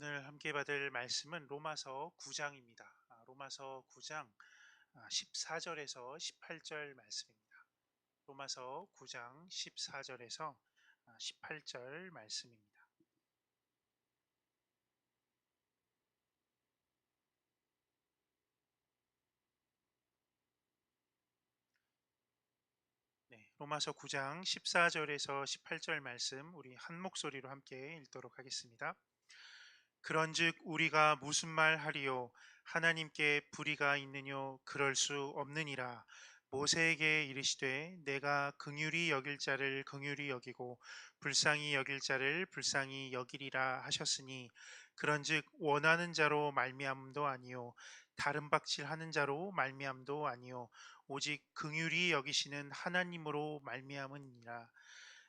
오늘 함께 받을 말씀은 로마서 9장입니다. 로마서 9장 14절에서 18절 말씀입니다. 로마서 9장 14절에서 18절 말씀입니다. 네, 로마서 9장 14절에서 18절 말씀 우리 한 목소리로 함께 읽도록 하겠습니다. 그런즉 우리가 무슨 말 하리요 하나님께 불의가 있느뇨 그럴 수 없느니라. 모세에게 이르시되 내가 긍휼히 여길 자를 긍휼히 여기고 불쌍히 여길 자를 불쌍히 여기리라 하셨으니 그런즉 원하는 자로 말미암음도 아니요 다른 박질하는 자로 말미암도 아니요 오직 긍휼히 여기시는 하나님으로 말미암으니라.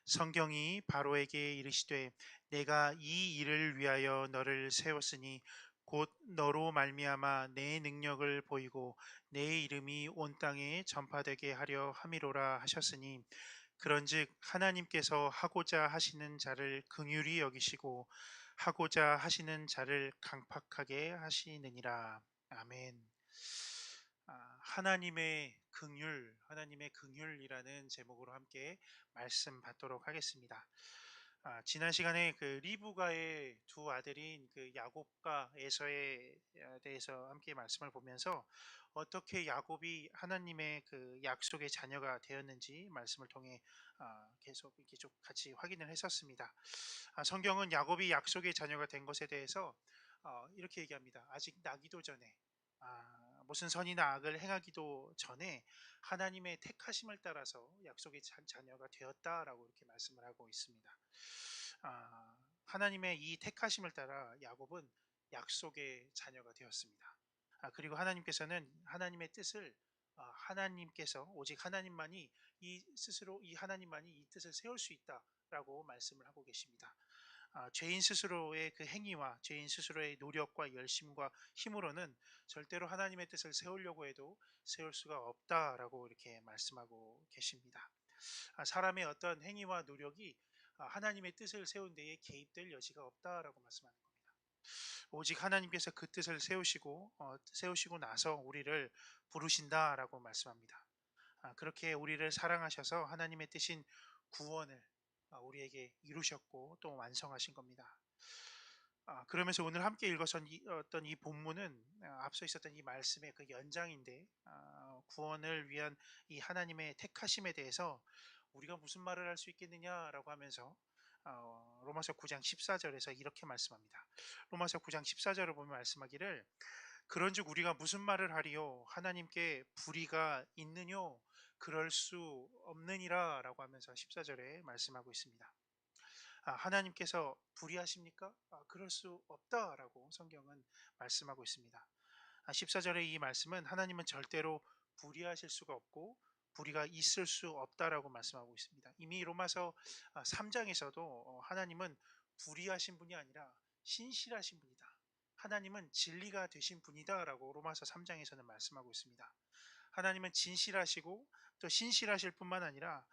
성경이 바로에게 이르시되 내가 이 일을 위하여 너를 세웠으니 곧 너로 말미암아 내 능력을 보이고 내 이름이 온 땅에 전파되게 하려 함이로라 하셨으니 그런즉 하나님께서 하고자 하시는 자를 긍휼히 여기시고 하고자 하시는 자를 강팍하게 하시느니라. 아멘. 하나님의 긍휼이라는 제목으로 함께 말씀 받도록 하겠습니다. 지난 시간에 그 리브가의 두 아들인 그 야곱과 에서에 대해서 함께 말씀을 보면서 어떻게 야곱이 하나님의 그 약속의 자녀가 되었는지 말씀을 통해 계속 이렇게 좀 같이 확인을 했었습니다. 성경은 야곱이 약속의 자녀가 된 것에 대해서 이렇게 얘기합니다. 아직 나기도 전에 무슨 선이나 악을 행하기도 전에 하나님의 택하심을 따라서 약속의 자녀가 되었다라고 이렇게 말씀을 하고 있습니다. 하나님의 이 택하심을 따라 야곱은 약속의 자녀가 되었습니다. 그리고 하나님께서는 하나님의 뜻을 하나님께서 오직 하나님만이 이 하나님만이 이 뜻을 세울 수 있다라고 말씀을 하고 계십니다. 죄인 스스로의 그 행위와 죄인 스스로의 노력과 열심과 힘으로는 절대로 하나님의 뜻을 세우려고 해도 세울 수가 없다라고 이렇게 말씀하고 계십니다. 사람의 어떤 행위와 노력이 하나님의 뜻을 세운 데에 개입될 여지가 없다라고 말씀하는 겁니다. 오직 하나님께서 그 뜻을 세우시고 나서 우리를 부르신다라고 말씀합니다. 그렇게 우리를 사랑하셔서 하나님의 뜻인 구원을 우리에게 이루셨고 또 완성하신 겁니다. 그러면서 오늘 함께 읽었던 이 본문은 앞서 있었던 이 말씀의 그 연장인데 구원을 위한 이 하나님의 택하심에 대해서 우리가 무슨 말을 할 수 있겠느냐라고 하면서 로마서 9장 14절에서 이렇게 말씀합니다. 로마서 9장 14절을 보면 말씀하기를 그런즉 우리가 무슨 말을 하리요 하나님께 불의가 있느뇨 그럴 수 없느니라라고 하면서 14절에 말씀하고 있습니다. 하나님께서 불의하십니까? 그럴 수 없다라고 성경은 말씀하고 있습니다. 14절의 이 말씀은 하나님은 절대로 불의하실 수가 없고 불의가 있을 수 없다라고 말씀하고 있습니다. 이미 로마서 3장에서도 하나님은 불의하신 분이 아니라 신실하신 분이다. 하나님은 진리가 되신 분이다라고 로마서 3장에서는 말씀하고 있습니다. 하나님은 진실하시고 또 신실하실 뿐만 아니라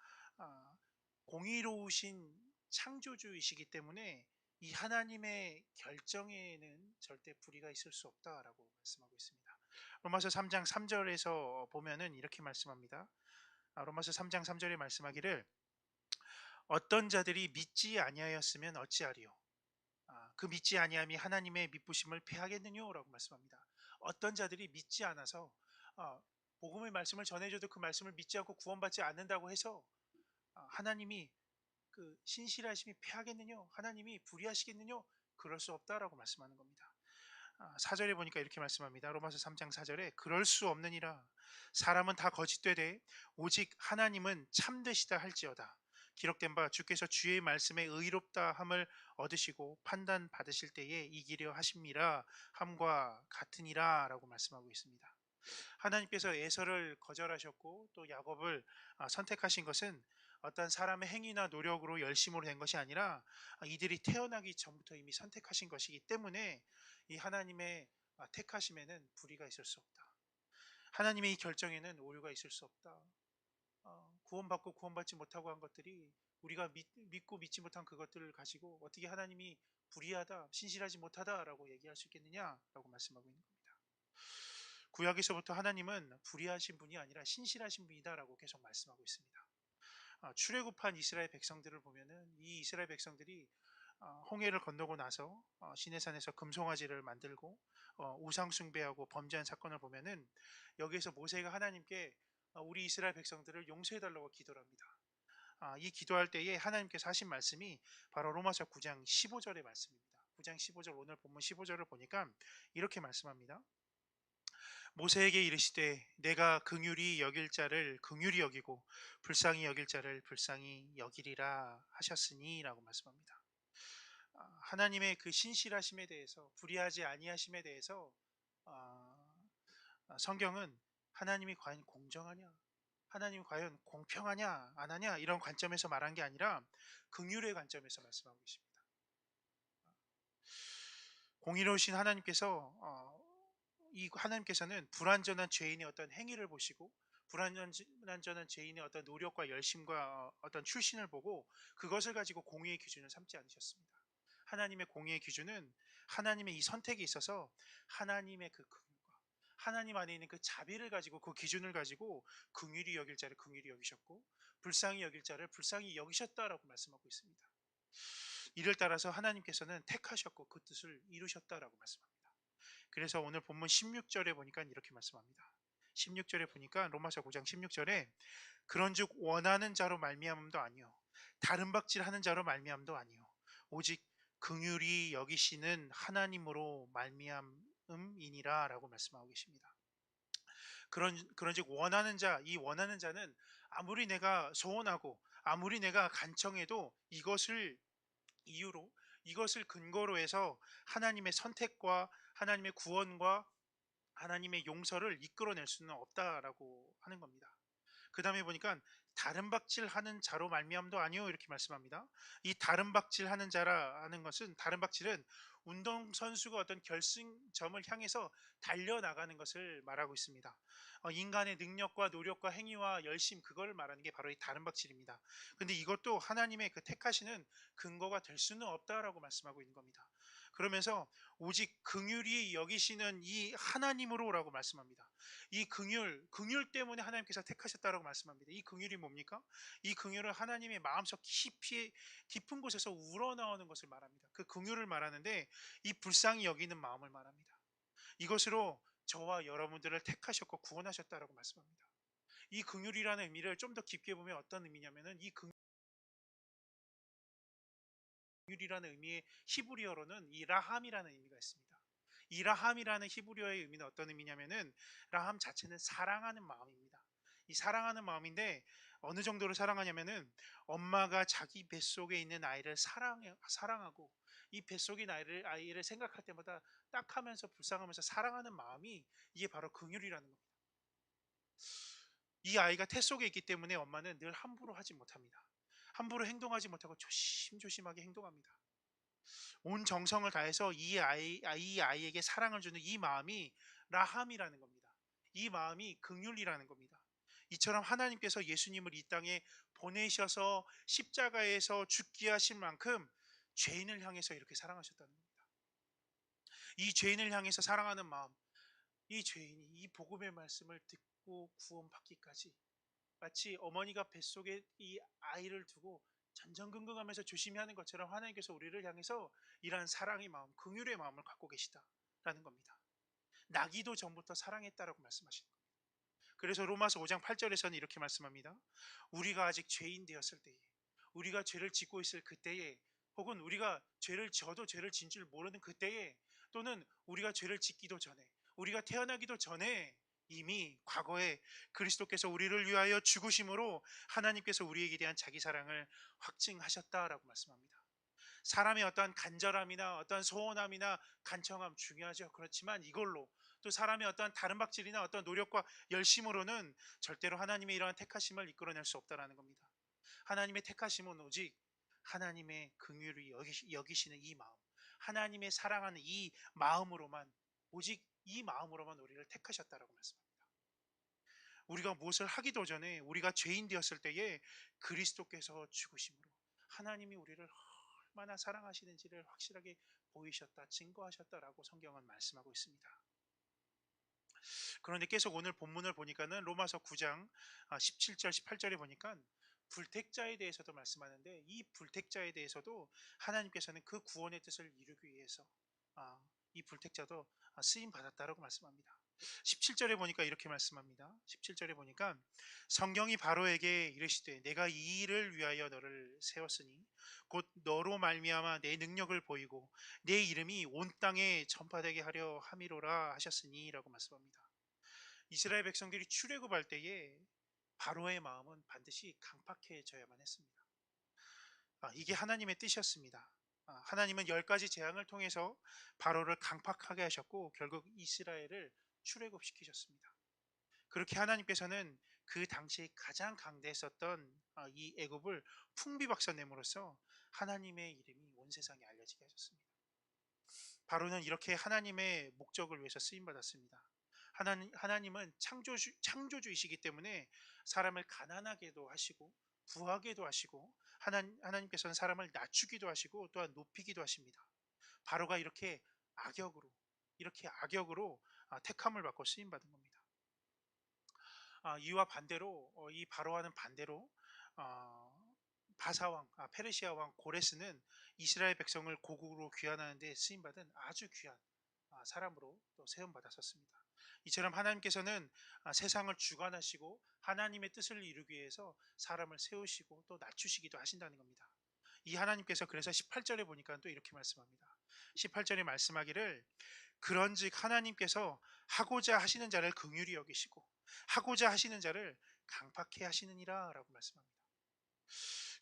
공의로우신 창조주이시기 때문에 이 하나님의 결정에는 절대 불의가 있을 수 없다라고 말씀하고 있습니다. 로마서 3장 3절에서 보면은 이렇게 말씀합니다. 로마서 3장 3절에 말씀하기를 어떤 자들이 믿지 아니하였으면 어찌하리요? 그 믿지 아니함이 하나님의 믿부심을 패하겠느냐라고 말씀합니다. 어떤 자들이 믿지 않아서 복음의 말씀을 전해줘도 그 말씀을 믿지 않고 구원받지 않는다고 해서 하나님이 그 신실하심이 패하겠느냐? 하나님이 불의하시겠느냐? 그럴 수 없다라고 말씀하는 겁니다. 4절에 보니까 이렇게 말씀합니다. 로마서 3장 4절에 그럴 수 없느니라. 사람은 다 거짓되되 오직 하나님은 참되시다 할지어다. 기록된 바 주께서 주의 말씀에 의롭다 함을 얻으시고 판단 받으실 때에 이기려 하심이라 함과 같으니라 라고 말씀하고 있습니다. 하나님께서 에서를 거절하셨고 또 야곱을 선택하신 것은 어떤 사람의 행위나 노력으로 열심으로 된 것이 아니라 이들이 태어나기 전부터 이미 선택하신 것이기 때문에 이 하나님의 택하심에는 불의가 있을 수 없다. 하나님의 이 결정에는 오류가 있을 수 없다. 구원받고 구원받지 못하고 한 것들이 우리가 믿고 믿지 못한 그것들을 가지고 어떻게 하나님이 불의하다, 신실하지 못하다라고 얘기할 수 있겠느냐라고 말씀하고 있는 겁니다. 구약에서부터 하나님은 불의하신 분이 아니라 신실하신 분이다라고 계속 말씀하고 있습니다. 출애굽한 이스라엘 백성들을 보면은 이 이스라엘 백성들이 홍해를 건너고 나서 시내산에서 금송아지를 만들고 우상 숭배하고 범죄한 사건을 보면은 여기에서 모세가 하나님께 우리 이스라엘 백성들을 용서해 달라고 기도를 합니다. 이 기도할 때에 하나님께서 하신 말씀이 바로 로마서 9장 15절의 말씀입니다. 9장 15절, 오늘 본문 15절을 보니까 이렇게 말씀합니다. 모세에게 이르시되 내가 긍휼히 여길 자를 긍휼히 여기고 불쌍히 여길 자를 불쌍히 여기리라 하셨으니라고 말씀합니다. 하나님의 그 신실하심에 대해서, 불의하지 아니하심에 대해서 성경은 하나님이 과연 공정하냐, 하나님이 과연 공평하냐 안 하냐 이런 관점에서 말한 게 아니라 긍휼의 관점에서 말씀하고 계십니다. 공의로우신 하나님께서 이 하나님께서는 불완전한 죄인의 어떤 행위를 보시고 불완전한 죄인의 어떤 노력과 열심과 어떤 출신을 보고 그것을 가지고 공의의 기준을 삼지 않으셨습니다. 하나님의 공의의 기준은 하나님의 이 선택에 있어서 하나님의 그 긍휼과 하나님 안에 있는 그 자비를 가지고, 그 기준을 가지고 긍휼히 여길 자를 긍휼히 여기셨고 불쌍히 여길 자를 불쌍히 여기셨다라고 말씀하고 있습니다. 이를 따라서 하나님께서는 택하셨고 그 뜻을 이루셨다라고 말씀합니다. 그래서 오늘 본문 16절에 보니까 이렇게 말씀합니다. 16절에 보니까 로마서 9장 16절에 그런즉 원하는 자로 말미암음도 아니요 다른 박질하는 자로 말미암도 아니요 오직 긍휼히 여기시는 하나님으로 말미암음이니라라고 말씀하고 계십니다. 그런즉 원하는 자, 이 원하는 자는 아무리 내가 소원하고 아무리 내가 간청해도 이것을 이유로, 이것을 근거로 해서 하나님의 선택과 하나님의 구원과 하나님의 용서를 이끌어낼 수는 없다라고 하는 겁니다. 그 다음에 보니까 다른 박질하는 자로 말미암도 아니요 이렇게 말씀합니다. 이 다른 박질하는 자라 하는 것은, 다른 박질은 운동선수가 어떤 결승점을 향해서 달려나가는 것을 말하고 있습니다. 인간의 능력과 노력과 행위와 열심, 그걸 말하는 게 바로 이 다른 박질입니다. 근데 이것도 하나님의 그 택하시는 근거가 될 수는 없다라고 말씀하고 있는 겁니다. 그러면서 오직 긍휼히 여기시는 이 하나님으로라고 말씀합니다. 이 긍휼 때문에 하나님께서 택하셨다라고 말씀합니다. 이 긍휼이 뭡니까? 이 긍휼은 하나님의 마음속 깊이 깊은 곳에서 우러나오는 것을 말합니다. 그 긍휼을 말하는데 이 불쌍히 여기는 마음을 말합니다. 이것으로 저와 여러분들을 택하셨고 구원하셨다라고 말씀합니다. 이 긍휼이라는 의미를 좀 더 깊게 보면 어떤 의미냐면은, 이 긍휼이라는 의미의 히브리어로는 이 라함이라는 의미가 있습니다. 이 라함이라는 히브리어의 의미는 어떤 의미냐면은, 라함 자체는 사랑하는 마음입니다. 이 사랑하는 마음인데 어느 정도로 사랑하냐면은 엄마가 자기 뱃속에 있는 아이를 사랑하고 이 뱃속의 아이를 생각할 때마다 딱하면서 불쌍하면서 사랑하는 마음이, 이게 바로 긍휼이라는 겁니다. 이 아이가 태 속에 있기 때문에 엄마는 늘 함부로 하지 못합니다. 함부로 행동하지 못하고 조심조심하게 행동합니다. 온 정성을 다해서 이 아이에게 사랑을 주는 이 마음이 라함이라는 겁니다. 이 마음이 긍휼이라는 겁니다. 이처럼 하나님께서 예수님을 이 땅에 보내셔서 십자가에서 죽게 하신 만큼 죄인을 향해서 이렇게 사랑하셨다는 겁니다. 이 죄인을 향해서 사랑하는 마음, 이 죄인이 이 복음의 말씀을 듣고 구원받기까지, 마치 어머니가 뱃속에 이 아이를 두고 전전긍긍하면서 조심히 하는 것처럼 하나님께서 우리를 향해서 이러한 사랑의 마음, 긍휼의 마음을 갖고 계시다라는 겁니다. 나기도 전부터 사랑했다라고 말씀하시는 겁니다. 그래서 로마서 5장 8절에서는 이렇게 말씀합니다. 우리가 아직 죄인 되었을 때에, 우리가 죄를 짓고 있을 그때에, 혹은 우리가 죄를 져도 죄를 진 줄 모르는 그때에, 또는 우리가 죄를 짓기도 전에, 우리가 태어나기도 전에 이미 과거에 그리스도께서 우리를 위하여 죽으심으로 하나님께서 우리에게 대한 자기 사랑을 확증하셨다라고 말씀합니다. 사람의 어떠한 간절함이나 어떠한 소원함이나 간청함 중요하죠. 그렇지만 이걸로, 또 사람의 어떠한 다른 박질이나 어떤 노력과 열심으로는 절대로 하나님의 이러한 택하심을 이끌어낼 수 없다라는 겁니다. 하나님의 택하심은 오직 하나님의 긍휼을 여기시는 이 마음, 하나님의 사랑하는 이 마음으로만, 오직 이 마음으로만 우리를 택하셨다라고 말씀합니다. 우리가 무엇을 하기도 전에 우리가 죄인 되었을 때에 그리스도께서 죽으심으로 하나님이 우리를 얼마나 사랑하시는지를 확실하게 보이셨다, 증거하셨다라고 성경은 말씀하고 있습니다. 그런데 계속 오늘 본문을 보니까는 로마서 9장 17절 18절에 보니까 불택자에 대해서도 말씀하는데, 이 불택자에 대해서도 하나님께서는 그 구원의 뜻을 이루기 위해서 이 불택자도 쓰임 받았다라고 말씀합니다. 17절에 보니까 이렇게 말씀합니다. 17절에 보니까 성경이 바로에게 이르시되 내가 이 일을 위하여 너를 세웠으니 곧 너로 말미암아 내 능력을 보이고 내 이름이 온 땅에 전파되게 하려 함이로라 하셨으니라고 말씀합니다. 이스라엘 백성들이 출애굽할 때에 바로의 마음은 반드시 강팍해져야만 했습니다. 이게 하나님의 뜻이었습니다. 하나님은 10가지 재앙을 통해서 바로를 강팍하게 하셨고 결국 이스라엘을 출애굽시키셨습니다. 그렇게 하나님께서는 그 당시 가장 강대했었던 이 애굽을 풍비박산냄으로써 하나님의 이름이 온 세상에 알려지게 하셨습니다. 바로는 이렇게 하나님의 목적을 위해서 쓰임 받았습니다. 하나님은 창조주이시기 때문에 사람을 가난하게도 하시고 부하게도 하시고 하나님께서는 사람을 낮추기도 하시고 또한 높이기도 하십니다. 바로가 이렇게 악역으로 택함을 받고 쓰임 받은 겁니다. 이와 반대로 이 바로와는 반대로 바사왕 페르시아 왕 고레스는 이스라엘 백성을 고국으로 귀환하는 데 쓰임 받은 아주 귀한 사람으로 또 세움 받았었습니다. 이처럼 하나님께서는 세상을 주관하시고 하나님의 뜻을 이루기 위해서 사람을 세우시고 또 낮추시기도 하신다는 겁니다. 이 하나님께서 그래서 18절에 보니까 또 이렇게 말씀합니다. 18절에 말씀하기를 그런즉 하나님께서 하고자 하시는 자를 긍휼히 여기시고 하고자 하시는 자를 강팍해 하시느니라 라고 말씀합니다.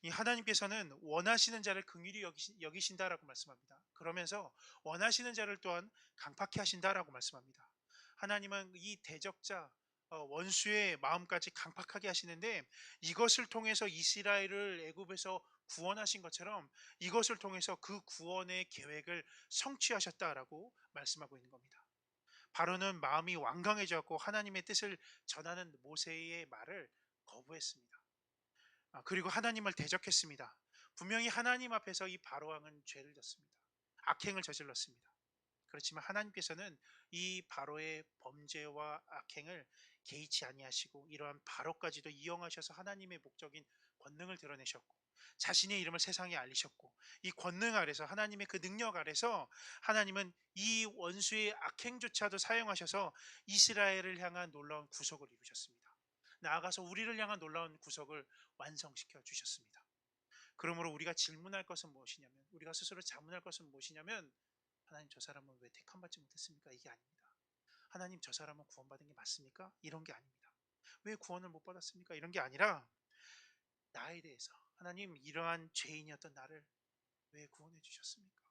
이 하나님께서는 원하시는 자를 긍휼히 여기신다라고 말씀합니다. 그러면서 원하시는 자를 또한 강팍해 하신다라고 말씀합니다. 하나님은 이 대적자 원수의 마음까지 강팍하게 하시는데, 이것을 통해서 이스라엘을 애굽에서 구원하신 것처럼 이것을 통해서 그 구원의 계획을 성취하셨다라고 말씀하고 있는 겁니다. 바로는 마음이 완강해졌고 하나님의 뜻을 전하는 모세의 말을 거부했습니다. 그리고 하나님을 대적했습니다. 분명히 하나님 앞에서 이 바로왕은 죄를 졌습니다. 악행을 저질렀습니다. 그렇지만 하나님께서는 이 바로의 범죄와 악행을 개의치 아니하시고 이러한 바로까지도 이용하셔서 하나님의 목적인 권능을 드러내셨고 자신의 이름을 세상에 알리셨고, 이 권능 아래서 하나님의 그 능력 아래서 하나님은 이 원수의 악행조차도 사용하셔서 이스라엘을 향한 놀라운 구속을 이루셨습니다. 나아가서 우리를 향한 놀라운 구속을 완성시켜 주셨습니다. 그러므로 우리가 질문할 것은 무엇이냐면, 우리가 스스로 자문할 것은 무엇이냐면, 하나님 저 사람은 왜 택함받지 못했습니까? 이게 아닙니다. 하나님 저 사람은 구원받은 게 맞습니까? 이런 게 아닙니다. 왜 구원을 못 받았습니까? 이런 게 아니라 나에 대해서 하나님 이러한 죄인이었던 나를 왜 구원해 주셨습니까?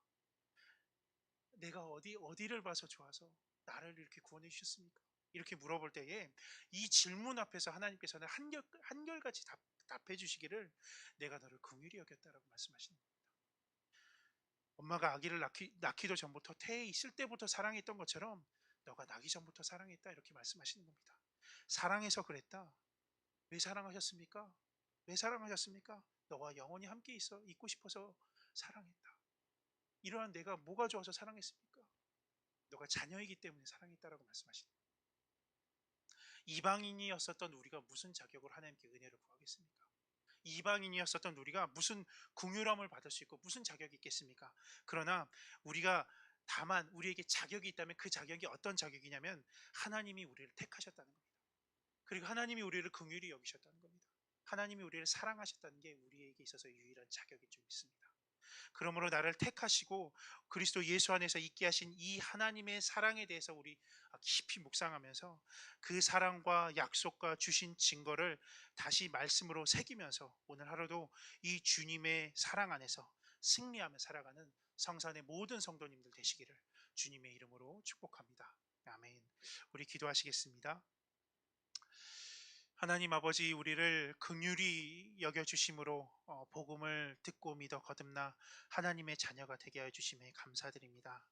내가 어디를 봐서 좋아서 나를 이렇게 구원해 주셨습니까? 이렇게 물어볼 때에 이 질문 앞에서 하나님께서는 한결같이 답해 주시기를 내가 너를 긍휼히 여겼다라고 말씀하시는 겁니다. 엄마가 아기를 낳기도 전부터 태에 있을 때부터 사랑했던 것처럼 너가 나기 전부터 사랑했다, 이렇게 말씀하시는 겁니다. 사랑해서 그랬다. 왜 사랑하셨습니까? 왜 사랑하셨습니까? 너와 영원히 함께 있고 싶어서 사랑했다. 이러한 내가 뭐가 좋아서 사랑했습니까? 너가 자녀이기 때문에 사랑했다라고 말씀하시는 겁니다. 이방인이었었던 우리가 무슨 자격으로 하나님께 은혜를 구하겠습니까? 이방인이었었던 우리가 무슨 긍휼함을 받을 수 있고 무슨 자격이 있겠습니까? 그러나 우리가 다만 우리에게 자격이 있다면 그 자격이 어떤 자격이냐면 하나님이 우리를 택하셨다는 겁니다. 그리고 하나님이 우리를 긍휼히 여기셨다는 겁니다. 하나님이 우리를 사랑하셨다는 게 우리에게 있어서 유일한 자격이 좀 있습니다. 그러므로 나를 택하시고 그리스도 예수 안에서 있게 하신 이 하나님의 사랑에 대해서 우리 깊이 묵상하면서 그 사랑과 약속과 주신 증거를 다시 말씀으로 새기면서 오늘 하루도 이 주님의 사랑 안에서 승리하며 살아가는 성산의 모든 성도님들 되시기를 주님의 이름으로 축복합니다. 아멘. 우리 기도하시겠습니다. 하나님 아버지, 우리를 긍휼히 여겨주심으로 복음을 듣고 믿어 거듭나 하나님의 자녀가 되게 하여 주심에 감사드립니다.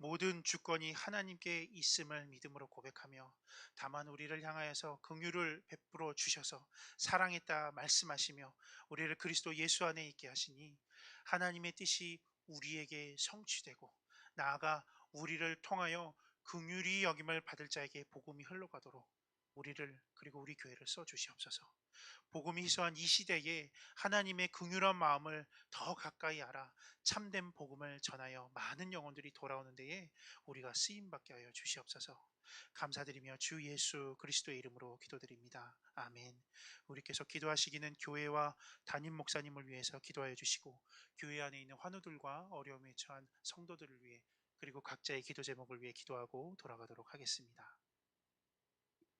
모든 주권이 하나님께 있음을 믿음으로 고백하며, 다만 우리를 향하여서 긍휼을 베풀어 주셔서 사랑했다 말씀하시며 우리를 그리스도 예수 안에 있게 하시니, 하나님의 뜻이 우리에게 성취되고 나아가 우리를 통하여 긍휼히 여김을 받을 자에게 복음이 흘러가도록 우리를, 그리고 우리 교회를 써 주시옵소서. 복음이 희소한 이 시대에 하나님의 긍휼한 마음을 더 가까이 알아 참된 복음을 전하여 많은 영혼들이 돌아오는 데에 우리가 쓰임 받게 하여 주시옵소서. 감사드리며 주 예수 그리스도의 이름으로 기도드립니다. 아멘. 우리께서 기도하시기는 교회와 담임 목사님을 위해서 기도하여 주시고, 교회 안에 있는 환우들과 어려움에 처한 성도들을 위해, 그리고 각자의 기도 제목을 위해 기도하고 돌아가도록 하겠습니다.